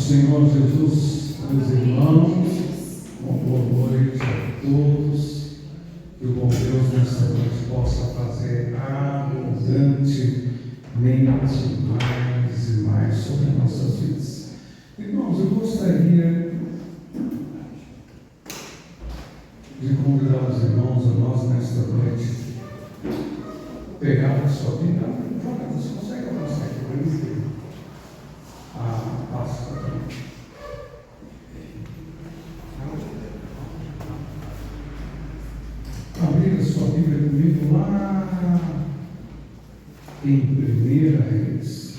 Senhor Jesus, meus irmãos, uma boa noite a todos. Que o bom Deus nesta noite possa fazer abundantemente mais e mais sobre as nossas vidas. Irmãos, eu gostaria de convidar os irmãos a nós nesta noite pegar a sua Bíblia. Você consegue avançar aqui para mim? Passa também. Abrir a sua Bíblia comigo lá em 1 Reis.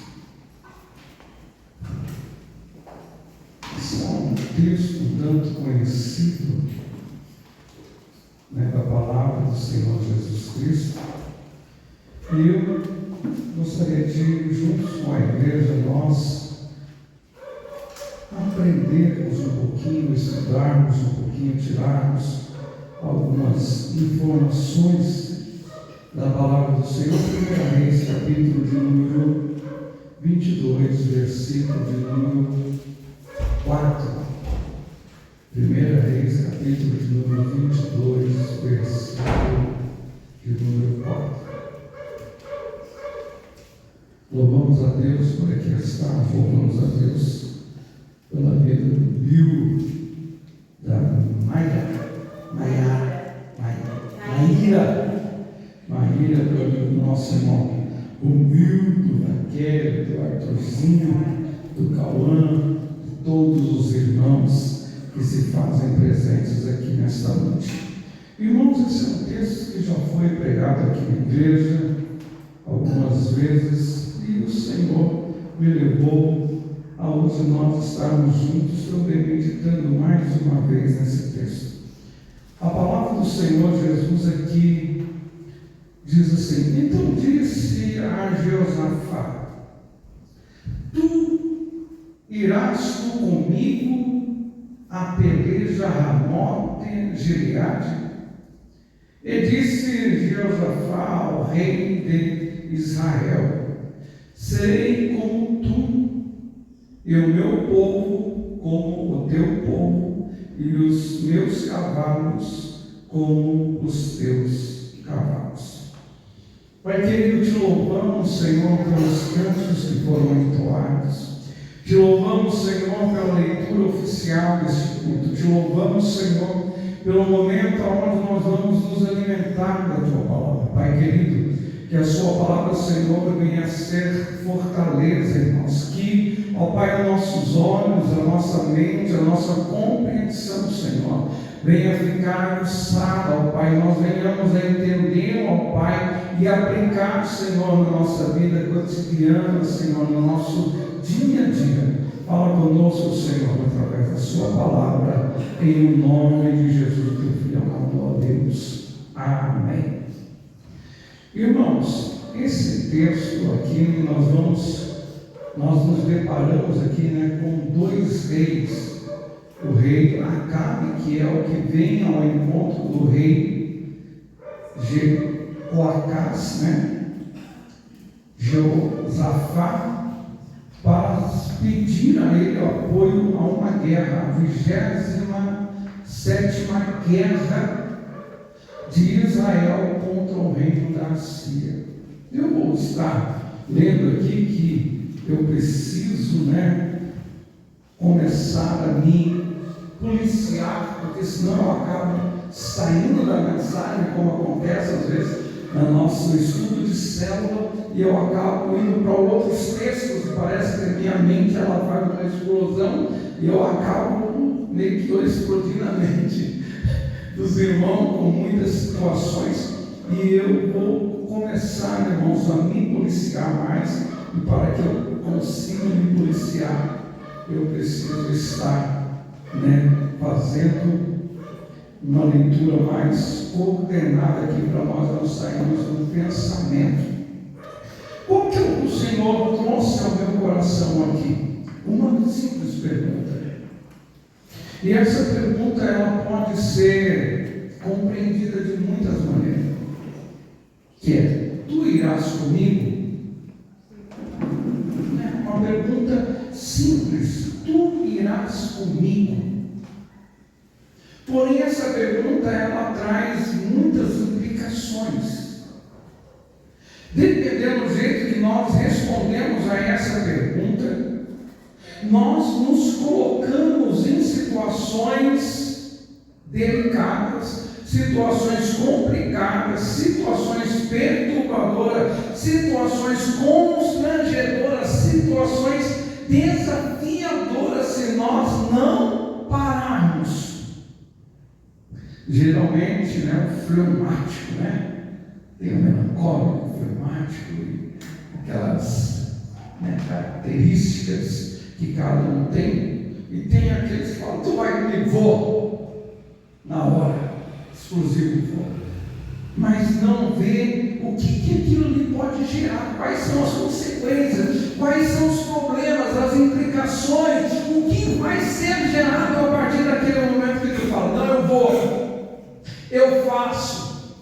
Esse é um texto tanto conhecido, da palavra do Senhor Jesus Cristo. E eu gostaria de, juntos com a igreja, nós aprendermos um pouquinho, estudarmos um pouquinho, tirarmos algumas informações da palavra do Senhor. 1 Reis, capítulo de número 22, versículo de número 4. 1 Reis, capítulo de número 22, versículo de número 4. Louvamos a Deus por aqui estar, louvamos a Deus pela vida do Bill, da Maíra, pelo nosso irmão humilde, da Kelly, do Arthurzinho, do Cauã, de todos os irmãos que se fazem presentes aqui nesta noite. Irmãos, esse é um texto que já foi pregado aqui na igreja algumas vezes, e o Senhor me levou a hoje nós estarmos juntos também meditando mais uma vez nesse texto. A palavra do Senhor Jesus aqui diz assim: então disse a Jeosafá: tu irás tu comigo a peleja Ramote Gileade? E disse Jeosafá ao rei de Israel: serei como tu, e o meu povo como o teu povo, e os meus cavalos como os teus cavalos. Pai querido, te louvamos, Senhor, pelos cantos que foram entoados. Te louvamos, Senhor, pela leitura oficial deste culto. Te louvamos, Senhor, pelo momento onde nós vamos nos alimentar da tua palavra. Pai querido, que a sua palavra, Senhor, venha a ser fortaleza em nós. Que, ó Pai, nossos olhos, a nossa mente, a nossa compreensão, Senhor, venha ficar aguçada, ó Pai. Nós venhamos a entender, ó Pai, e aplicar, Senhor, na nossa vida cotidiana, Senhor, no nosso dia a dia. Fala conosco, Senhor, através da sua palavra, em nome de Jesus, teu filho amado, ó Deus. Amém. Irmãos, esse texto aqui, nós nos deparamos aqui, com dois reis. O rei Acabe, que é o que vem ao encontro do rei Jeoacás, Jeosafá, para pedir a ele apoio a uma guerra, a 27ª guerra de Israel contra o reino da Síria. Eu vou estar lendo aqui que eu preciso, começar a me policiar, porque senão eu acabo saindo da mensagem, como acontece às vezes no nosso estudo de célula, e eu acabo indo para outros textos, e parece que a minha mente ela faz uma explosão, e eu acabo meio que explodindo a mente dos irmãos com muitas situações, e eu vou começar, irmãos, a me policiar mais, e para que eu consiga me policiar, eu preciso estar, fazendo uma leitura mais coordenada aqui para nós não sairmos do pensamento. O que o Senhor trouxe ao meu coração aqui? Uma simples pergunta. E essa pergunta ela pode ser compreendida de muitas maneiras. Que é: tu irás comigo? É uma pergunta simples. Tu irás comigo? Porém, essa pergunta, ela traz muitas implicações. Dependendo do jeito que nós respondemos a essa pergunta, nós nos colocamos em situações delicadas, situações complicadas, situações perturbadoras, situações constrangedoras, situações desafiadoras, se nós não pararmos. Geralmente, o fleumático, tem o melancólico, o fleumático, aquelas características que cada um tem, e tem aqueles que falam: tu vai comigo, vou, na hora, exclusivo, vou, mas não vê o que aquilo lhe pode gerar, quais são as consequências, quais são os problemas, as implicações, o que vai ser gerado a partir daquele momento que tu fala: não, eu vou, eu faço,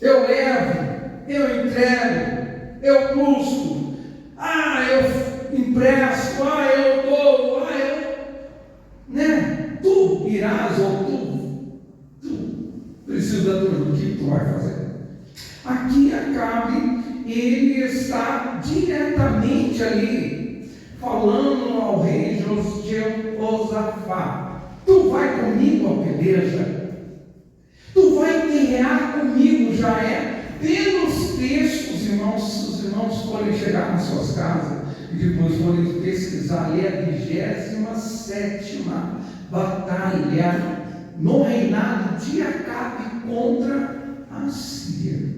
eu levo, eu entrego, eu busco, eu empresto, eu dou, tu irás, ou tu precisa do que tu vai fazer. Aqui Acabe, ele está diretamente ali falando ao rei Jeosafá: tu vai comigo à peleja, tu vai guerrear comigo. Já pelos textos, irmãos, se os irmãos forem chegar nas suas casas e depois forem pesquisar, ali a 27ª batalha no reinado de Acabe contra a Síria.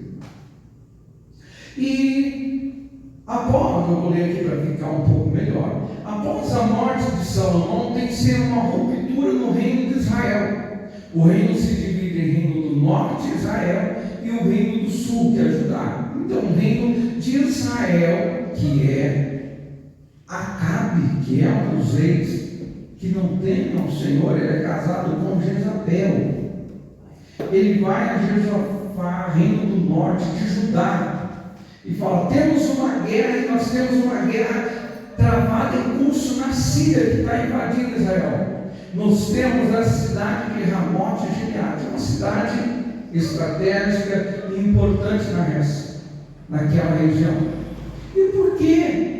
E após, eu vou ler aqui para ficar um pouco melhor, após a morte de Salomão, tem que ser uma ruptura no reino de Israel. O reino se divide em reino do norte, Israel, e o reino do sul, que é Judá. Então, o reino de Israel, que é Acabe, que é um dos reis que não tem ao Senhor, ele é casado com Jezabel. Ele vai a Josafá, reino do norte de Judá, e fala: temos uma guerra, e nós temos uma guerra travada em curso na Síria, que está invadindo Israel. Nós temos a cidade de Ramote Gileade, uma cidade estratégica e importante naquela região. E por que,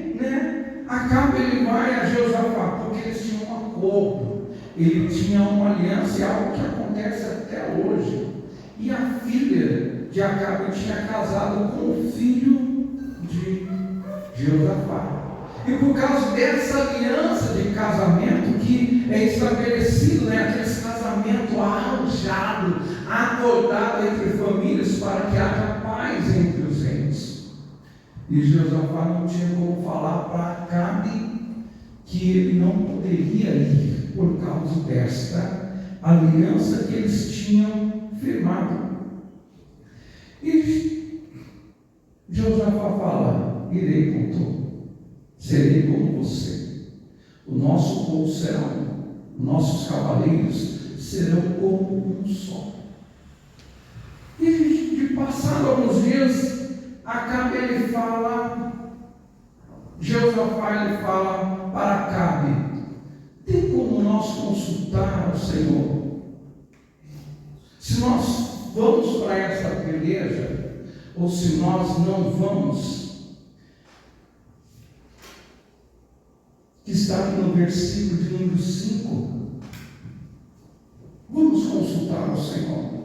Acabe ele vai a Josafá? Porque eles tinham um acordo, ele tinha uma aliança, e algo que acontece até hoje. E a filha de Acabe tinha casado com o filho de Josafá. E por causa dessa aliança de casamento que é estabelecido, aqueles casamentos arranjados, acordados entre famílias, para que haja paz entre os reinos. E Josafá não tinha como falar para Acabe que ele não poderia ir por causa desta aliança que eles tinham firmado. E Josafá fala: irei com tu, serei como você, o nosso povo será um, nossos cavaleiros serão como um só. E de passado alguns dias, Acabe ele fala, Josafá ele fala para Acabe: tem como nós consultar ao Senhor? Se nós vamos para esta peleja, ou se nós não vamos? Que está aqui no versículo de número 5. Vamos consultar ao Senhor.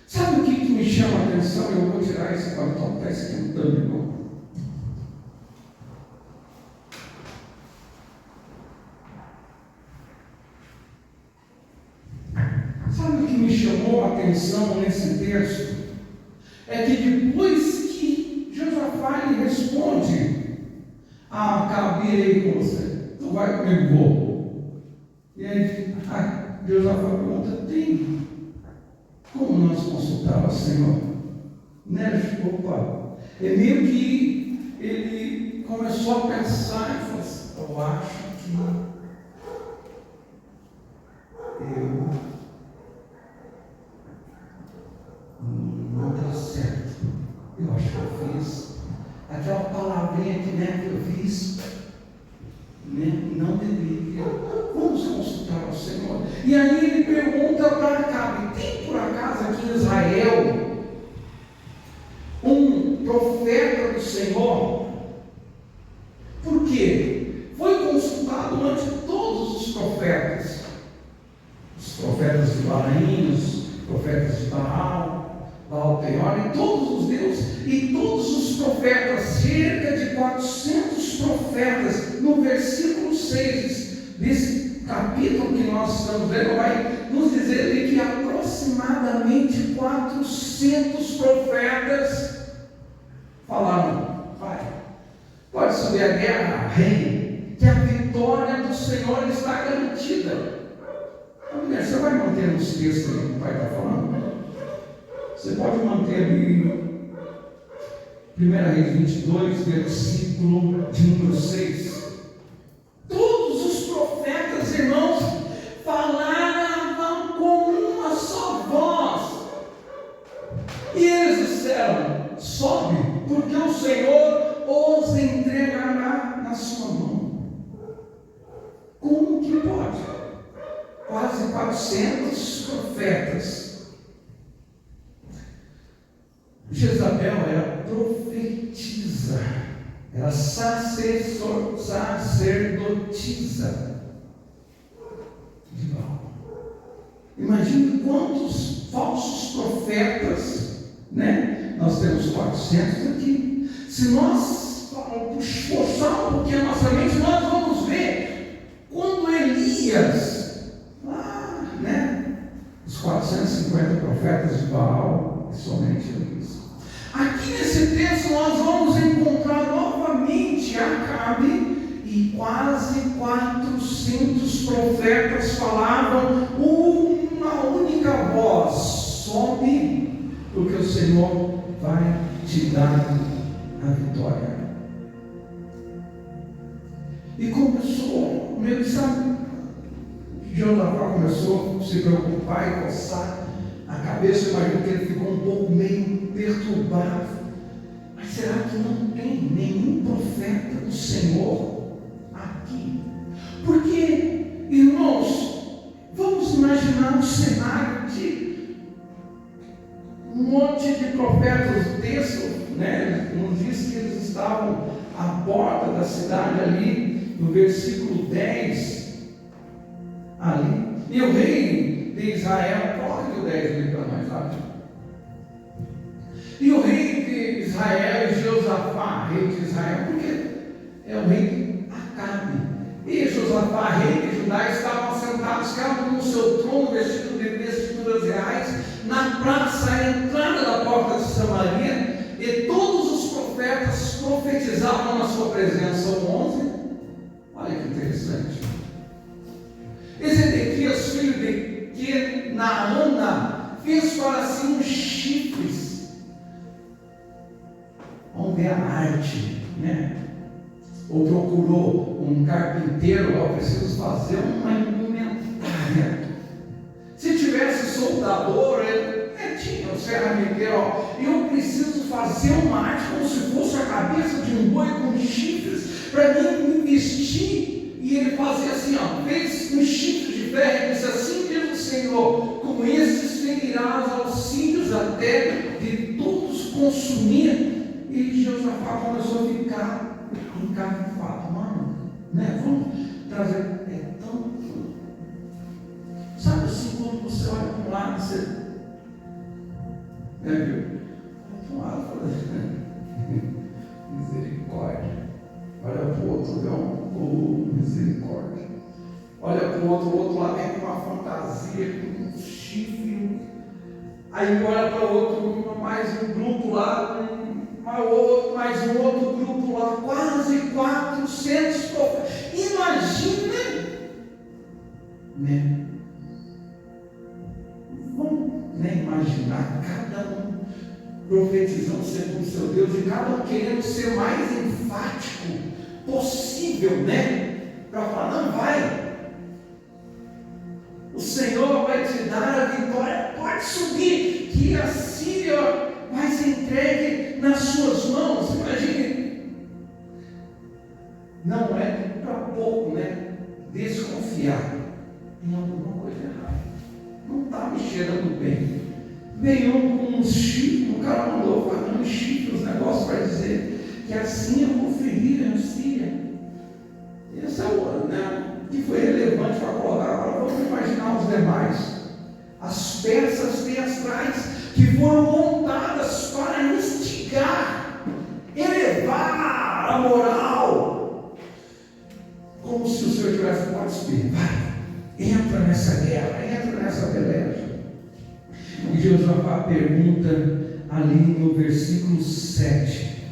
Sabe o que me chama a atenção? Eu vou tirar esse paletó que está esquentando, irmão. Sabe o que me chamou a atenção nesse texto? É que depois que Josafá lhe responde: Acabe, irei com você, tu vai comigo, vou. E aí Josafá pergunta: tem como nós consultar ao Senhor? Opa, é meio que ele começou a pensar e falou assim: eu acho que eu não deu certo. Eu acho que eu fiz aquela palavrinha que eu fiz, né? Não deveria. Vamos consultar ao Senhor. E aí ele pergunta para Acabe: tem por acaso aqui em Israel um profeta do Senhor? Por quê? Foi consultado antes de todos os profetas de Balaim, os profetas de Baal, Baal-Peor, e todos os deuses, e todos os profetas, cerca de 400 profetas, no versículo 6 desse capítulo que nós estamos lendo, vai nos dizer ali que aproximadamente 400 profetas falaram: vai, pode subir a guerra, rei, que a vitória do Senhor está garantida. Mulher, você vai manter nos textos aí que o pai está falando? Você pode manter ali 1 Reis 22, versículo de número 6. Todos os profetas, irmãos, falavam com uma só voz. E eles disseram: sobe, porque o Senhor os entregará na sua mão. Como que pode? Quase 400 profetas. Jezabel era profetisa, era sacerdotisa de Baal. Imagine quantos falsos profetas, né? Nós temos 400 aqui. Se nós forçar um pouquinho a nossa mente, nós vamos ver quando Elias, os 450 profetas de Baal, e somente eles. Aqui nesse texto nós vamos encontrar novamente Acabe, e quase 400 profetas falavam uma única voz: sobe, porque o Senhor vai te dar a vitória. E começou, meio que sabe, Josafá começou a se preocupar e coçar a cabeça. Imagino que ele ficou um pouco meio perturbado. Mas será que não tem nenhum profeta do Senhor aqui? Porque, irmãos, vamos imaginar um cenário de um monte de profetas. O texto, né, nos diz que eles estavam à porta da cidade ali, no versículo 10. Ali, e o rei de Israel, coloca o 10 ali para nós, sabe? E o rei de Israel, Josafá, rei de Israel, porque é o rei Acabe, e Josafá, rei de Judá, estavam sentados, cada um no seu trono, vestido de vestiduras reais, na praça, à entrada da porta de Samaria, e todos os profetas profetizavam na sua presença. São 11. Olha que interessante. Ezequias, filho de Kenaana, fez para si uns chifres. Vamos ver a arte, né? Ou procurou um carpinteiro: eu preciso fazer uma indumentária. Se tivesse soldador, tinha o ferramenteiro: eu preciso fazer uma arte como se fosse a cabeça de um boi com chifres, para mim me vestir. E ele fazia assim, fez um chifre de ferro, e disse: assim diz o Senhor, com esses ferirás aos sírios até de todos consumir. E Josafá começou a ficar encafado. Mano, né? Vamos trazer. É tão. Sabe assim, quando você olha para um lado, você. Né, viu? Olha para um lado e fala: misericórdia. Olha para o outro, misericórdia. Olha para o outro lá vem com uma fantasia, com um chifre. Aí olha para o outro, mais um grupo lá, mais um outro grupo lá, quase 400 profetas. Imagina, né? Vamos, né, imaginar cada um profetizando segundo o seu Deus, e cada um querendo ser mais enfático possível, né? Para falar: não, vai, o Senhor vai te dar a vitória, pode subir, que a Síria vai ser entregue nas suas mãos. Imagine, não é para pouco, né? Desconfiar. Tem alguma coisa errada. Não está me cheirando bem. Veio um com uns chifres, o cara mandou fazer uns chifres, os negócios para dizer que assim eu vou ferir a filha. Esse é o né, que foi relevante para colocar. Agora vamos imaginar os demais. As peças teatrais que foram montadas para instigar, elevar a moral. Como se o Senhor tivesse pode subir. Vai, entra nessa guerra, entra nessa peleja. E Josafá pergunta ali no versículo 7.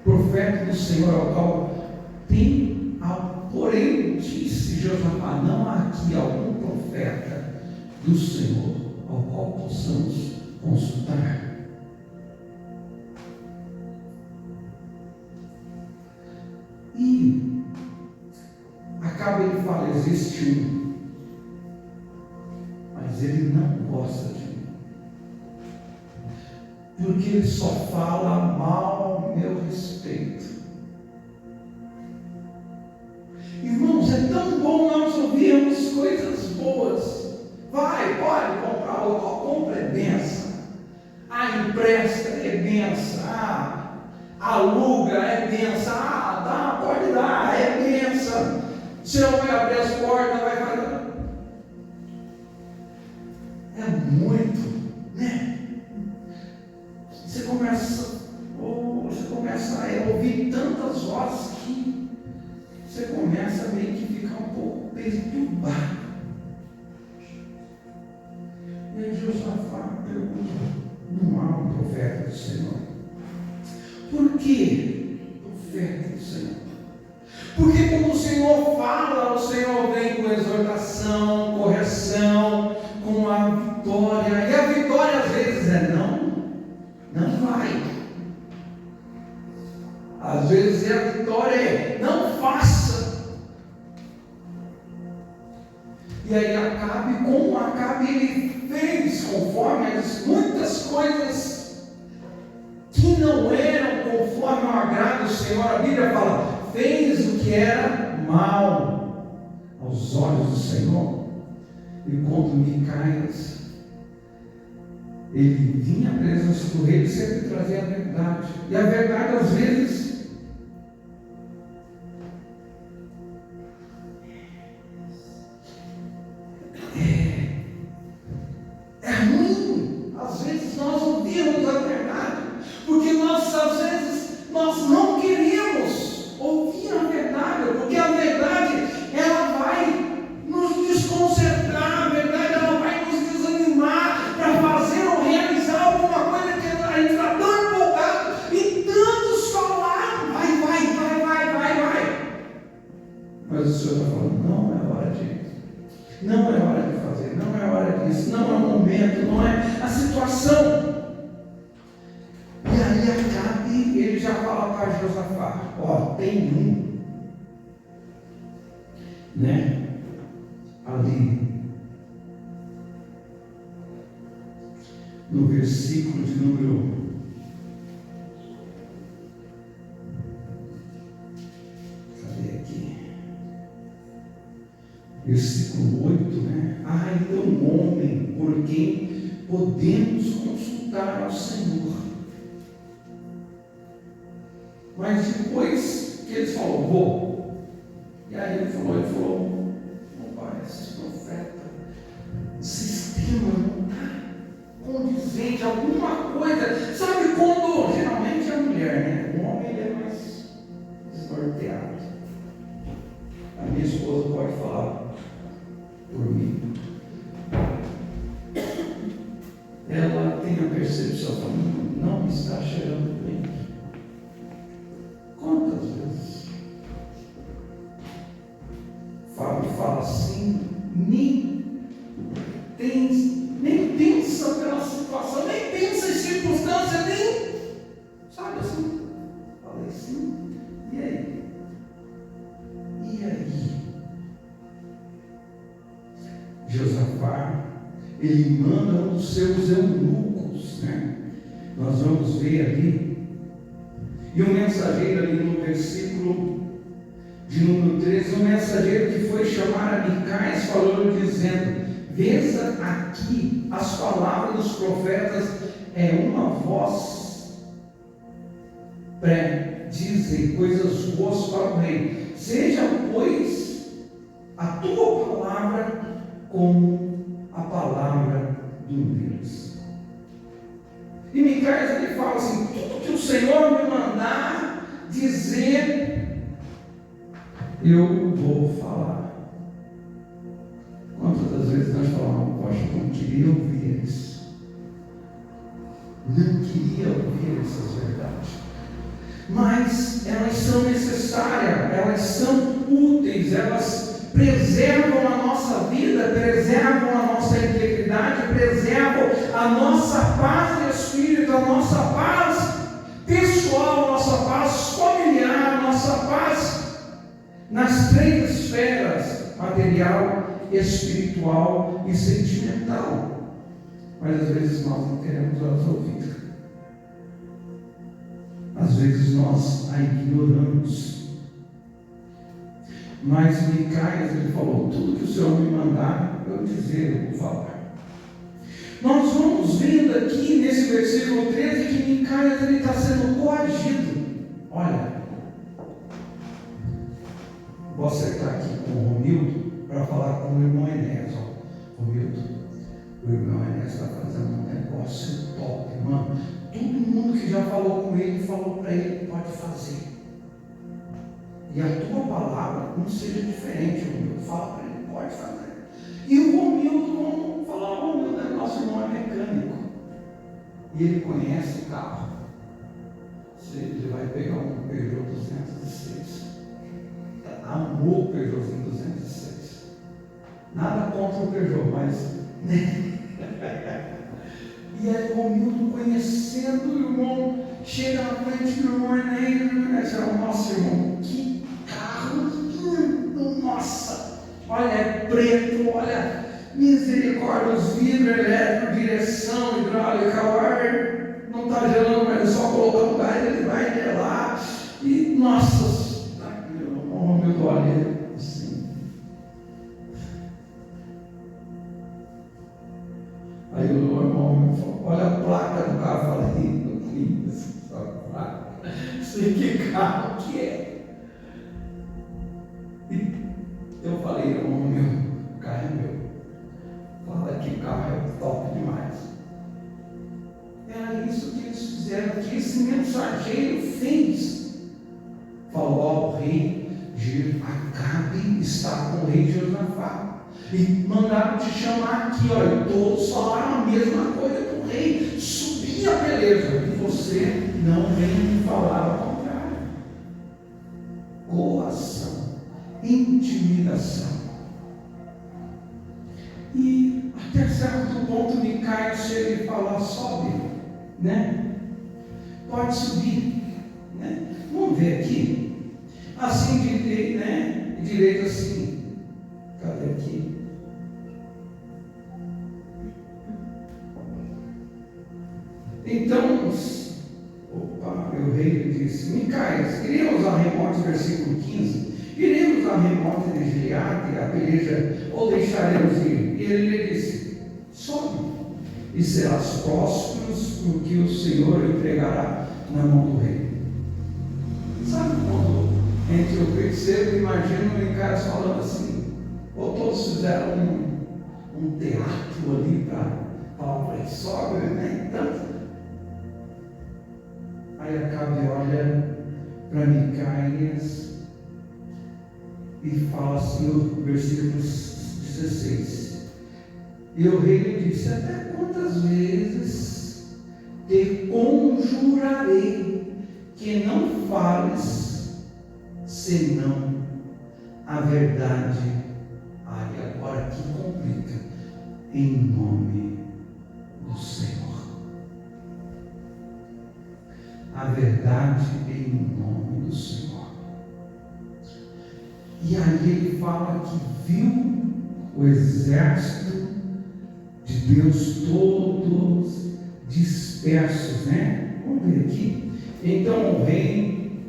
Profeta do Senhor ao qual tem, porém disse Josafá, não há aqui algum profeta do Senhor ao qual possamos consultar. E acaba ele fala, existe um, mas ele não gosta de mim, porque ele só fala mal a meu respeito. Irmãos, é tão bom nós ouvirmos coisas boas. Vai, pode comprar outra, compra é benção. Empresta é benção. Aluga é benção. Dá, pode dar, é benção. Você não vai abrir as portas, vai fazer. É muito, né? Você começa a ouvir tantas vozes que você começa a meio que ficar um pouco perturbado. E aí Josafá pergunta, não há um profeta do Senhor? Por que profeta do Senhor? Porque como o Senhor fala, o Senhor vem com exortação, correção, com a vitória. E a vitória às vezes é não vai. Às vezes a vitória é não faça. E aí Acabe ele fez conforme muitas coisas que não eram conforme o agrado do Senhor. A Bíblia fala, fez o que era mal aos olhos do Senhor. E quando Micaías, ele vinha à presença do rei, ele sempre trazia a verdade. E a verdade às vezes é ruim. Às vezes nós ouvimos a verdade, porque às vezes nós não queremos ouvir a verdade, porque a verdade ela vai nos desconcertar, a verdade ela vai nos desanimar para fazer ou realizar alguma coisa que a gente está tão empolgado e tantos falaram, vai. Mas o Senhor está falando, não é hora de fazer, não é hora disso, não é o momento, não é a situação. E aí Acabe, ele já fala para Josafá, tem um, né, ali, no versículo de número 8, né? Ainda um homem por quem podemos consultar ao Senhor. Mas depois que ele falou, vou. E aí ele falou, opa, esses profetas, o sistema não está condizente, alguma coisa. Sabe quando, geralmente é a mulher, né? O homem ele é mais desnorteado. A minha esposa pode falar por mim. Ela tem a percepção, não está cheirando bem. Quantas vezes fala assim, nem pensa pela situação, nem pensa em circunstância, nem sabe assim, falei assim, e aí? Josafá, ele manda um dos seus eunucos, né? Nós vamos ver ali, e o mensageiro ali no versículo de número 13, o mensageiro que foi chamar a Micaias falou dizendo: veja aqui as palavras dos profetas, é uma voz dizem coisas boas para o rei. Seja, pois, a tua palavra como a palavra de um Deus. E Micaias ele fala assim: tudo que o Senhor me mandar dizer, eu vou falar. Quantas das vezes nós falamos: poxa, eu não queria ouvir isso, não queria ouvir essas verdades, mas elas são necessárias, elas são úteis, elas preservam a nossa vida, preservam a nossa integridade, preservam a nossa paz de espírito, a nossa paz pessoal, a nossa paz familiar, a nossa paz nas três esferas: material, espiritual e sentimental. Mas às vezes nós não queremos as ouvir. Às vezes nós a ignoramos. Mas Micaias ele falou: tudo que o Senhor me mandar eu dizer, eu vou falar. Nós vamos vendo aqui nesse versículo 13 que Micaias ele está sendo coagido. Olha, vou acertar aqui com o Romildo para falar com o irmão Enéas. Romildo, o irmão Enéas está fazendo um negócio top, mano. Todo mundo que já falou com ele falou para ele: pode fazer. E a tua palavra não seja diferente, Romildo. Fala para ele: pode fazer. E o Romildo, vamos falar: o Romildo, nosso irmão é mecânico. E ele conhece o carro. Ele vai pegar um Peugeot 206. Amou o Peugeotzinho 206. Nada contra o Peugeot, mas e aí o Romildo, conhecendo o irmão, chega na frente do irmão Enéas, é o nosso irmão: que carro lindo, nossa, olha, é preto, olha, misericórdia, os vidros elétricos, direção hidráulica, o ar não está gelando, mas é só colocar um gás, ele vai gelar. E nossa, o Romildo olha assim. Aí o irmão falou: olha a placa do carro. Eu falei: não conheço essa placa, sei que carro que é. E eu falei: irmão, o carro é meu. Fala que o carro é top demais. Era isso que eles fizeram, que esse mensageiro fez. Falou ao rei: Acabe está com o rei Josafá. E mandaram te chamar aqui, olha, todos falaram a mesma coisa para o rei: subir a beleza, e você não vem me falar ao contrário. Coação, intimidação. E até certo ponto Micaias chega e fala: sobe, né? Pode subir, né? Vamos ver aqui, assim direito assim. Cadê aqui? Então, o rei disse: Micaias, iremos a remote, versículo 15, iremos a remote de Gileade, a peleja, ou deixaremos ir? E ele lhe disse: sobe, e serás próspero, porque o Senhor entregará na mão do rei. Sabe quando entre o feiticeiro, imagina o Micaias falando assim, ou todos fizeram um teatro ali para falar para ele: sobe, né? Tanto. Aí Acabe olha para Micaias e fala assim, no versículo 16: e o rei lhe disse: até quantas vezes te conjurarei que não fales senão a verdade? Aí agora que complica: em nome do Senhor. A verdade em nome do Senhor. E aí ele fala que viu o exército de Deus todos dispersos, né? Vamos ver aqui. Então o rei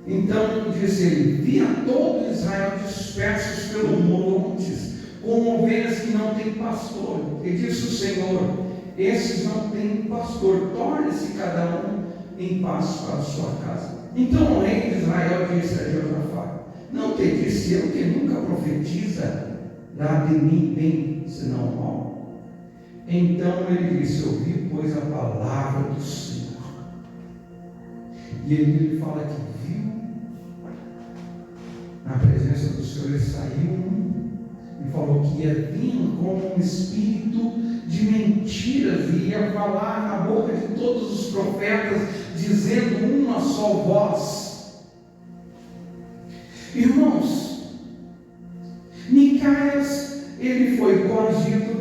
Então disse ele: via todo Israel dispersos pelo montes, como ovelhas que não têm pastor. E disse o Senhor: esses não têm pastor, torne-se cada um em paz para a sua casa. Então o rei de Israel disse a Josafá: não te disse eu que nunca profetiza lá de mim bem, senão mal? Então ele disse: ouvi, pois, a palavra do Senhor. E ele fala que viu, na presença do Senhor, ele saiu e falou que ia vir como um espírito de mentiras e ia falar na boca de todos os profetas, dizendo uma só voz. Irmãos, Micaias, ele foi coagido,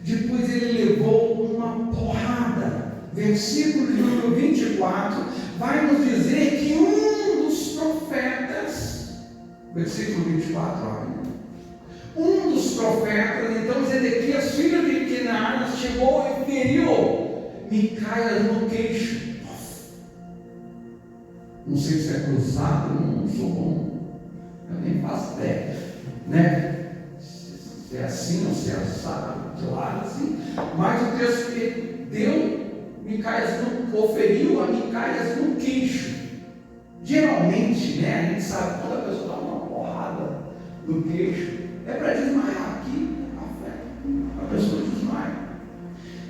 depois ele levou uma porrada. Versículo de número 24 vai nos dizer que um dos profetas, versículo 24, olha, um dos profetas, então Zedequias, filho de Quenaana, chegou e feriu Micaias no queixo. Não sei se é cruzado, não sou bom, eu nem faço ideia, né? Se é assim ou se é assado, claro assim, mas o texto que deu, feriu a Micaias no queixo. Geralmente, né, a gente sabe, quando a pessoa dá uma porrada no queixo, é para desmaiar aqui, a pessoa desmaia.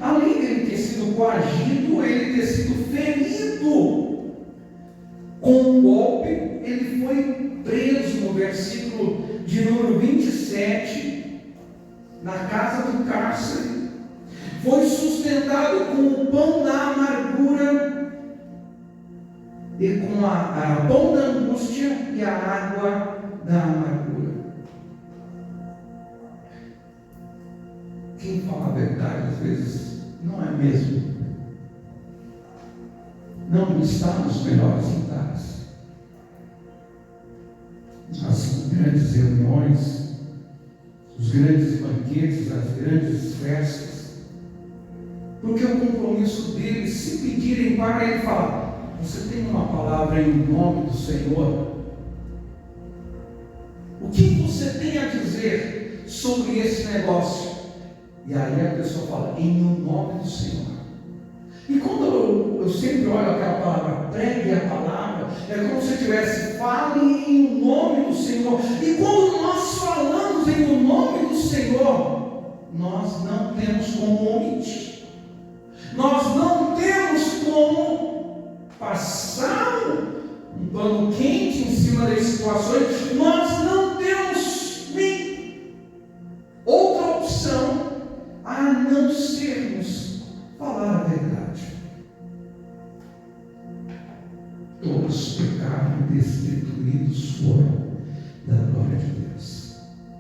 Além dele ter sido coagido, ele ter sido ferido com um golpe, ele foi preso no versículo de número 27, na casa do cárcere, foi sustentado com o pão da amargura e com a pão da angústia e a água da amargura. Quem fala a verdade às vezes não é mesmo, não está nos melhores lugares. As grandes reuniões, os grandes banquetes, as grandes festas, porque o compromisso deles, se pedirem para ele falar: você tem uma palavra em nome do Senhor? O que você tem a dizer sobre esse negócio? E aí a pessoa fala: em nome do Senhor. E quando eu sempre olho aquela palavra, pregue a palavra, é como se eu tivesse: fale em nome do Senhor. E quando nós falamos em nome do Senhor, nós não temos como omitir. Nós não temos como passar um pano quente em cima das situações. Nós não temos nem outra opção a não sermos falar a verdade. Todos pecaram e destituídos foram da glória de Deus.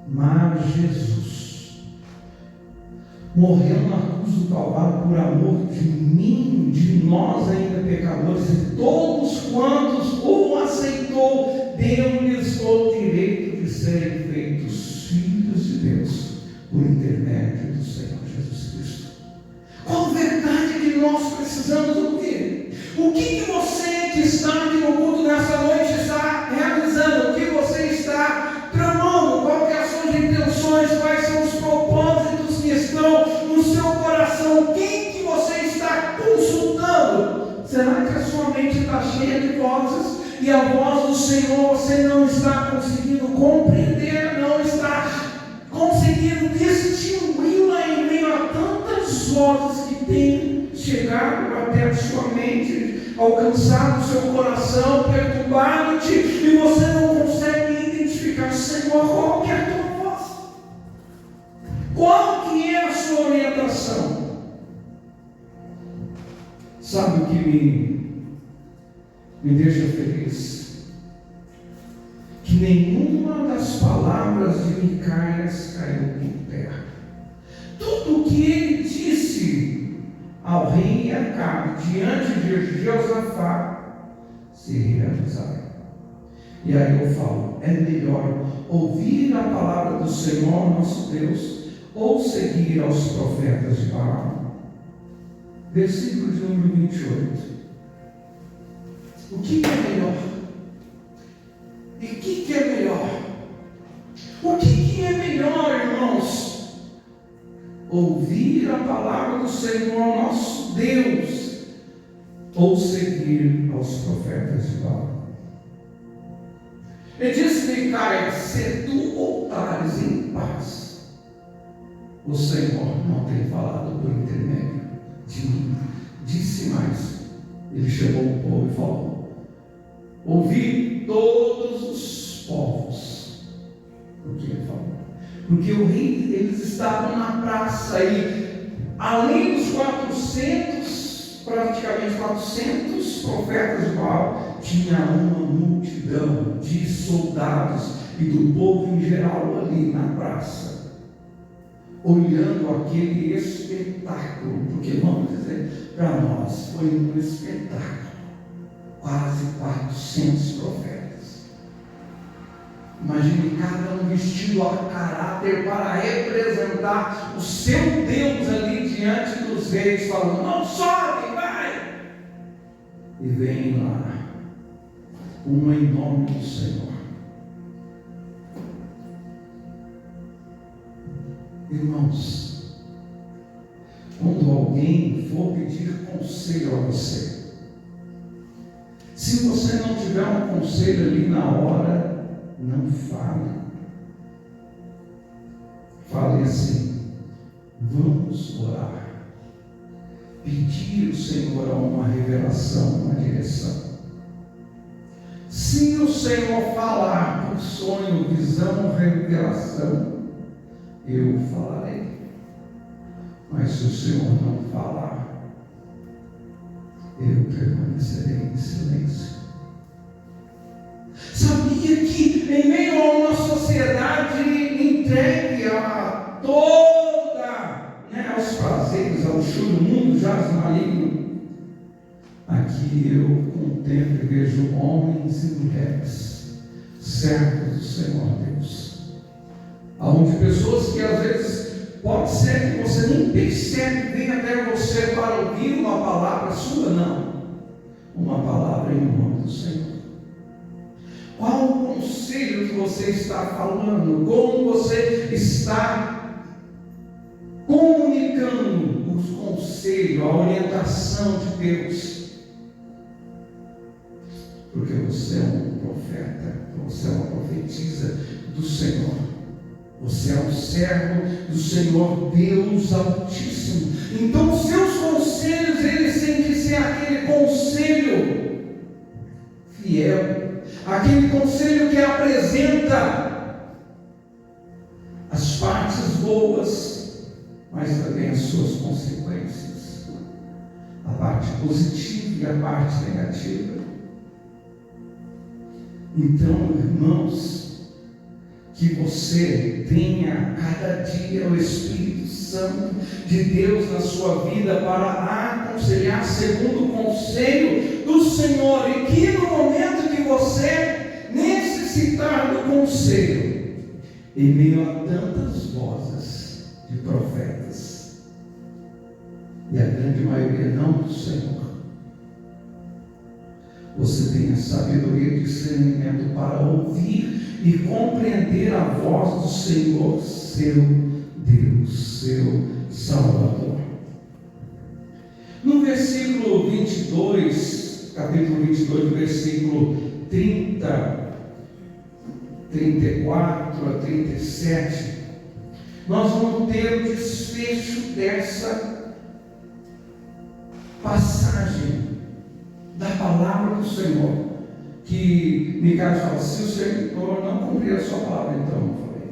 Mas Jesus morreu na cruz do Calvário por amor de mim, de nós ainda pecadores, e todos quantos o aceitou, deu-lhes o direito de serem feitos filhos de Deus, por intermédio do Senhor Jesus Cristo. Qual verdade que nós precisamos ouvir? O que você que está aqui no culto nessa noite está realizando? O que você está tramando? Quais são as suas intenções? Quais são os propósitos que estão no seu coração? Quem que você está consultando? Será que a sua mente está cheia de vozes e a voz do Senhor você não está conseguindo compreender, não está conseguindo distingui-la em meio a tantas vozes que têm chegado até a sua mente, alcançado o seu coração, perturbado-te, e você não consegue identificar: Senhor, qual que é a tua voz? Qual que é a sua orientação? Sabe o que me deixa feliz? Que nenhuma das palavras de Micaias caiu por terra. Tudo o que ele disse ao rei Acabe diante de Josafá se realizaram. E aí eu falo: é melhor ouvir a palavra do Senhor nosso Deus ou seguir aos profetas de Baal? Versículo de número 28. O que é melhor? E o que é melhor? O que é melhor, irmãos? Ouvir a palavra do Senhor nosso Deus, ou seguir aos profetas de Baal? Ele disse: Micaia, se tu voltares em paz, o Senhor não tem falado por intermédio de mim. Disse mais, ele chamou o povo e falou: ouvi todos os povos. Por que ele falou? Porque o rei, eles estavam na praça e além dos 400, praticamente 400 profetas de Baal, tinha uma multidão de soldados e do povo em geral ali na praça, olhando aquele espetáculo, porque vamos dizer, para nós foi um espetáculo, quase 400 profetas. Imagine cada um vestido a caráter para representar o seu Deus ali diante dos reis, falando: não, sobe, vai! E vem lá uma em nome do Senhor. Irmãos, quando alguém for pedir conselho a você, se você não tiver um conselho ali na hora, não fale. Fale assim: vamos orar, pedir ao Senhor uma revelação, uma direção. Se o Senhor falar por sonho, visão, revelação, eu falarei. Mas se o Senhor não falar, eu permanecerei em silêncio. Sabia que em meio a uma sociedade entregue a toda, aos prazeres, ao luxo do mundo jaz maligno, aqui eu contemplo e vejo homens e mulheres servos do Senhor Deus, aonde pessoas que às vezes pode ser que você nem percebe, vem até você para ouvir uma palavra sua, não, uma palavra em nome do Senhor. Qual o conselho que você está falando? Como você está comunicando os conselhos, a orientação de Deus? Porque você é um profeta, você é uma profetisa do Senhor. Você é um servo do Senhor Deus Altíssimo. Então os seus conselhos, eles têm que ser aquele conselho fiel, aquele conselho que apresenta as partes boas, mas também as suas consequências, a parte positiva e a parte negativa. Então, irmãos, que você tenha cada dia o Espírito Santo de Deus na sua vida para aconselhar segundo o conselho do Senhor, e que no momento que você necessitar do conselho, em meio a tantas vozes de profetas, e a grande maioria não do Senhor, você tenha sabedoria e discernimento para ouvir e compreender a voz do Senhor, seu Deus, seu Salvador. No versículo 22, capítulo 22, versículo 30, 34 a 37, nós vamos ter o desfecho dessa passagem da palavra do Senhor, que Micaia fala: se o Senhor não cumprir a sua palavra, então eu falei.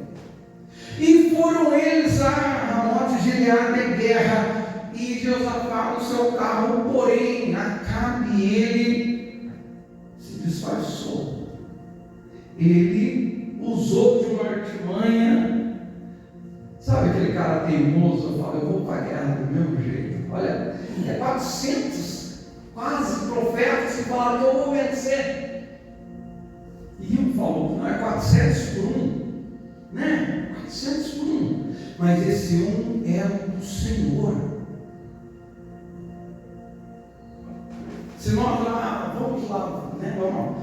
E foram eles a Ramote de Gileade de guerra, e Jeosafá no seu carro, porém Acabe ele se disfarçou. Ele usou de uma artimanha. Sabe aquele cara teimoso? Fala: eu vou para a guerra do mesmo jeito. Olha, é 400 quase profetas que falaram que eu vou vencer. E um falou que não é 400 por um, 400 por um. Mas esse um é o do Senhor. Se nós lá, vamos lá, vamos.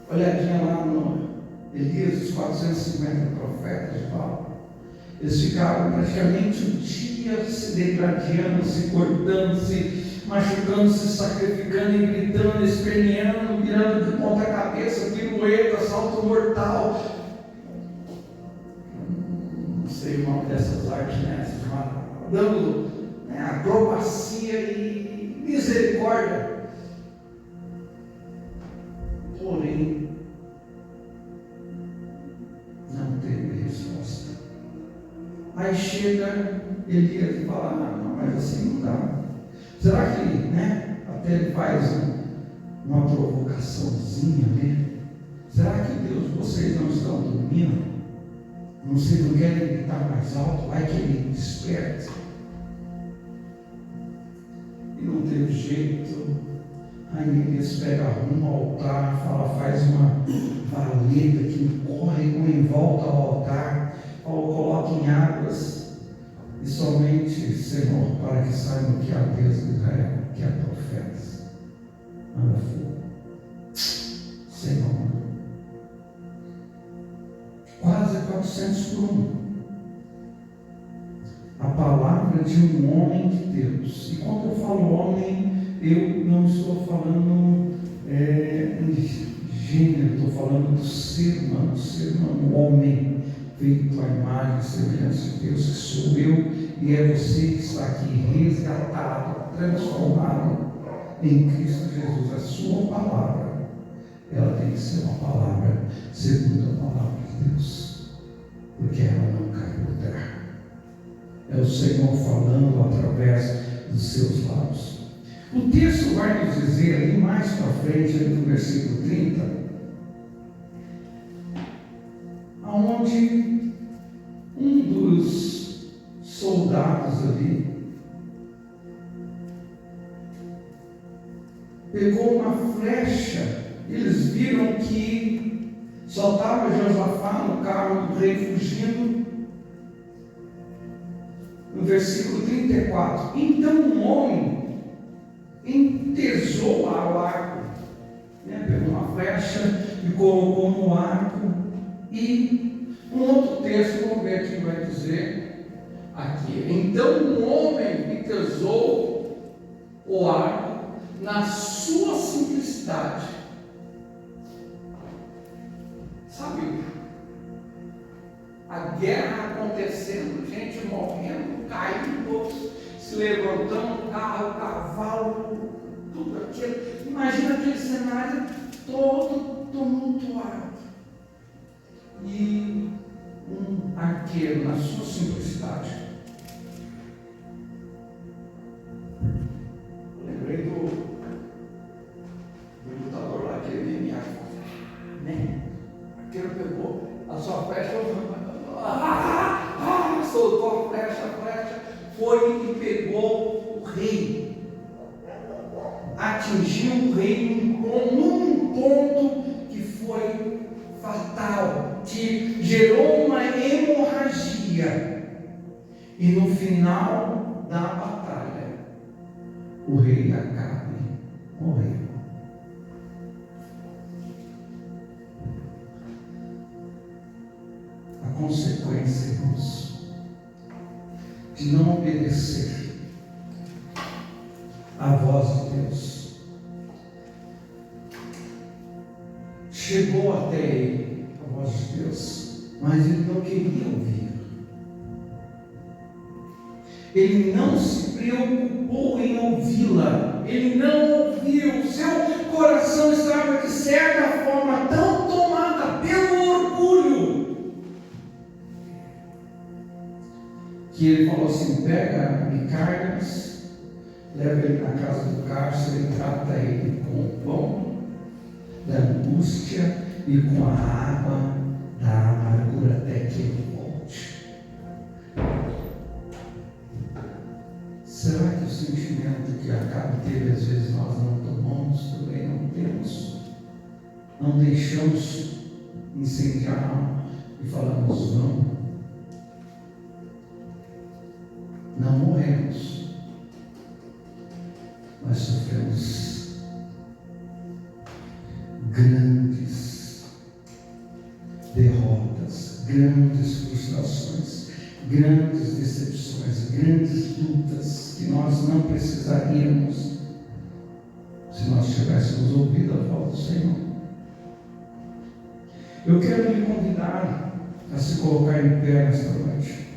olhadinha lá no Elias, os 450 profetas de Baal. Eles ficaram praticamente um dia se degradando, se cortando, se machucando, se sacrificando, e gritando, esperneando, virando de ponta cabeça, pirueta, salto mortal. Não sei o nome dessas artes, né? Dando acrobacia e misericórdia. Porém, não teve resposta. Aí chega Elias e fala: não, mas assim não dá. Será que, até ele faz uma provocaçãozinha mesmo? Será que Deus, vocês não estão dormindo? Vocês não querem gritar mais alto? Vai que ele desperta. E não teve jeito. Aí Elias pega, arruma o altar, faz uma valeta que corre em volta ao altar, coloca em águas. E somente, Senhor, para que saibam que há Deus de Israel, que há profetas, manda fogo. Senhor, quase 400 por 1. A palavra de um homem de Deus. E quando eu falo homem, eu não estou falando em gênero, estou falando do ser humano, homem, feito à imagem e semelhança de Deus, que sou eu e é você que está aqui, resgatado, transformado em Cristo Jesus. A sua palavra, ela tem que ser uma palavra segundo a palavra de Deus, porque ela não cai por terra. É o Senhor falando através dos seus lábios. O texto vai nos dizer ali mais para frente, ali no versículo 30, onde um dos soldados ali pegou uma flecha. Eles viram que só estava Josafá no carro do rei fugindo. No versículo 34, então um homem entesou o arco, pegou uma flecha e colocou no arco. E um outro texto, vamos ver aqui, vai dizer aqui: então um homem entesou o arco na sua simplicidade. Sabe, a guerra acontecendo, gente morrendo, caindo, se levantando, carro, cavalo, tudo aquilo. Imagina aquele cenário todo tumultuado. E um arqueiro, na sua simplicidade. Lembrei do lutador lá que ele me arqueiro pegou a sua flecha, soltou a flecha, foi e pegou o rei, atingiu o rei num ponto que foi fatal, que gerou uma hemorragia, e no final da batalha o rei Acabe morreu. A consequência, irmãos, de não obedecer à voz de Deus, chegou até ele a voz de Deus, mas ele não queria ouvir. Ele não se preocupou em ouvi-la. Ele não ouviu. Seu coração estava de certa forma tão tomada pelo orgulho que ele falou assim: pega Micaías, leva ele na casa do cárcere e trata ele com o pão da angústia e com a água da amargura até que ele volte. Será que o sentimento que Acabe teve, às vezes nós não tomamos, também não temos? Não deixamos incendiar e falamos não? Não morremos, mas sofremos grandes derrotas, grandes frustrações, grandes decepções, grandes lutas que nós não precisaríamos se nós tivéssemos ouvido a voz do Senhor. Eu quero lhe convidar a se colocar em pé nesta noite.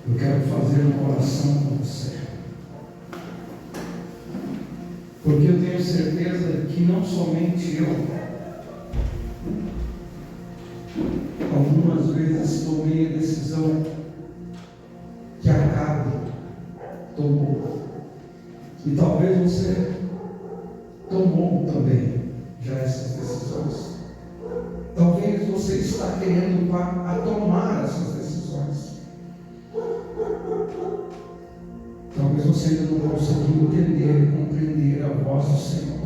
Eu quero fazer uma oração com você, porque eu tenho certeza que não somente eu, algumas vezes tomei a decisão que Acabe tomou, e talvez você tomou também já essas decisões. Talvez você está querendo a tomar essas decisões. Talvez você ainda não conseguiu entender, compreender a voz do Senhor.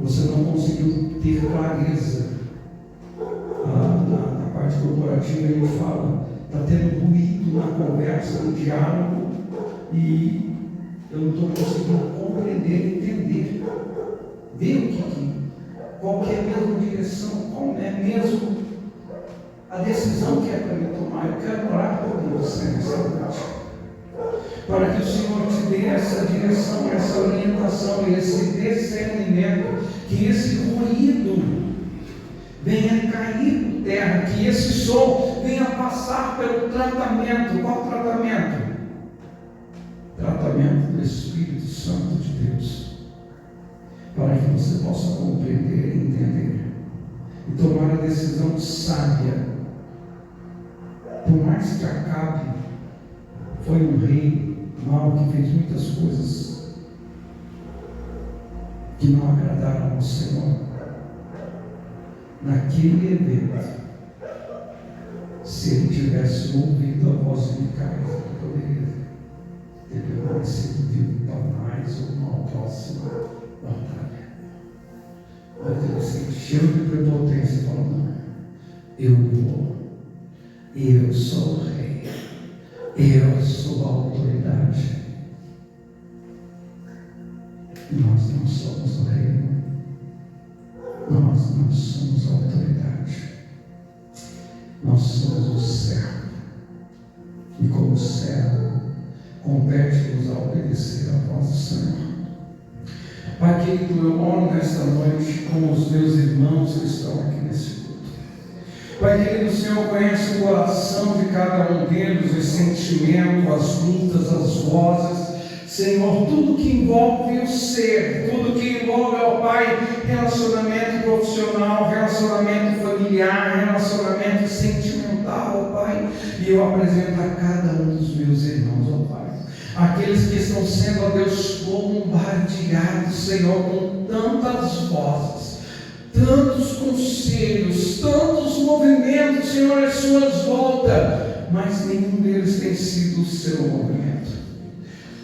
Você não conseguiu ter clareza. Na parte corporativa a gente fala, está tendo ruído na conversa, no diálogo, e eu não estou conseguindo compreender, entender, ver qual que é a mesma direção, qual é mesmo a decisão que é para me tomar. Eu quero orar por você nessa noite, para que o Senhor te dê essa direção, essa orientação, esse discernimento, que esse ruído venha cair por terra, que esse som venha passar pelo tratamento. Qual tratamento? Tratamento do Espírito Santo de Deus, para que você possa compreender e entender e tomar a decisão sábia. Por mais que Acabe foi um rei mau que fez muitas coisas que não agradaram ao Senhor, naquele evento, se ele tivesse ouvido a voz de Micael, ele poderia ter permanecido vivo para mais uma próxima batalha. Mas ele se encheu de prepotência e falou: não, eu vou, eu sou o rei, eu sou a autoridade. Nós não somos o reino, nós não somos a autoridade, nós somos o servo, e como servo compete-nos a obedecer a voz do Senhor. Pai querido, eu oro nesta noite com os meus irmãos que estão aqui nesse culto. Pai querido, o Senhor conhece o coração de cada um deles, os sentimentos, as lutas, as vozes. Senhor, tudo que envolve o ser, tudo que envolve, ó Pai, relacionamento profissional, relacionamento familiar, relacionamento sentimental, ó Pai, e eu apresento a cada um dos meus irmãos, ó Pai, aqueles que estão sendo, ó Deus, bombardeados, Senhor, com tantas vozes, tantos conselhos, tantos movimentos, Senhor, às suas voltas, mas nenhum deles tem sido o seu movimento.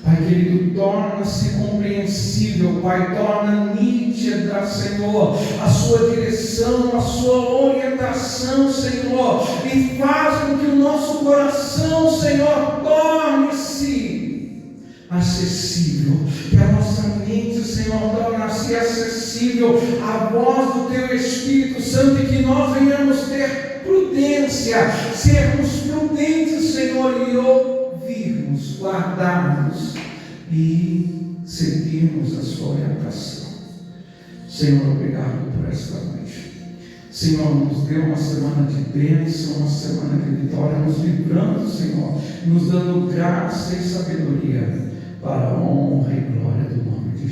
Pai querido, torna-se compreensível, Pai, torna nítida, Senhor, a sua direção, a sua orientação, Senhor, e faz com que o nosso coração, Senhor, torne-se acessível, que a nossa mente, Senhor, torne-se acessível à voz do Teu Espírito Santo, e que nós venhamos ter prudência, sermos prudentes, Senhor, e ouvirmos, guardarmos e seguirmos a sua orientação. Senhor, obrigado por esta noite. Senhor, nos deu uma semana de bênção, uma semana de vitória, nos livrando, Senhor, nos dando graça e sabedoria para a honra e glória do nome de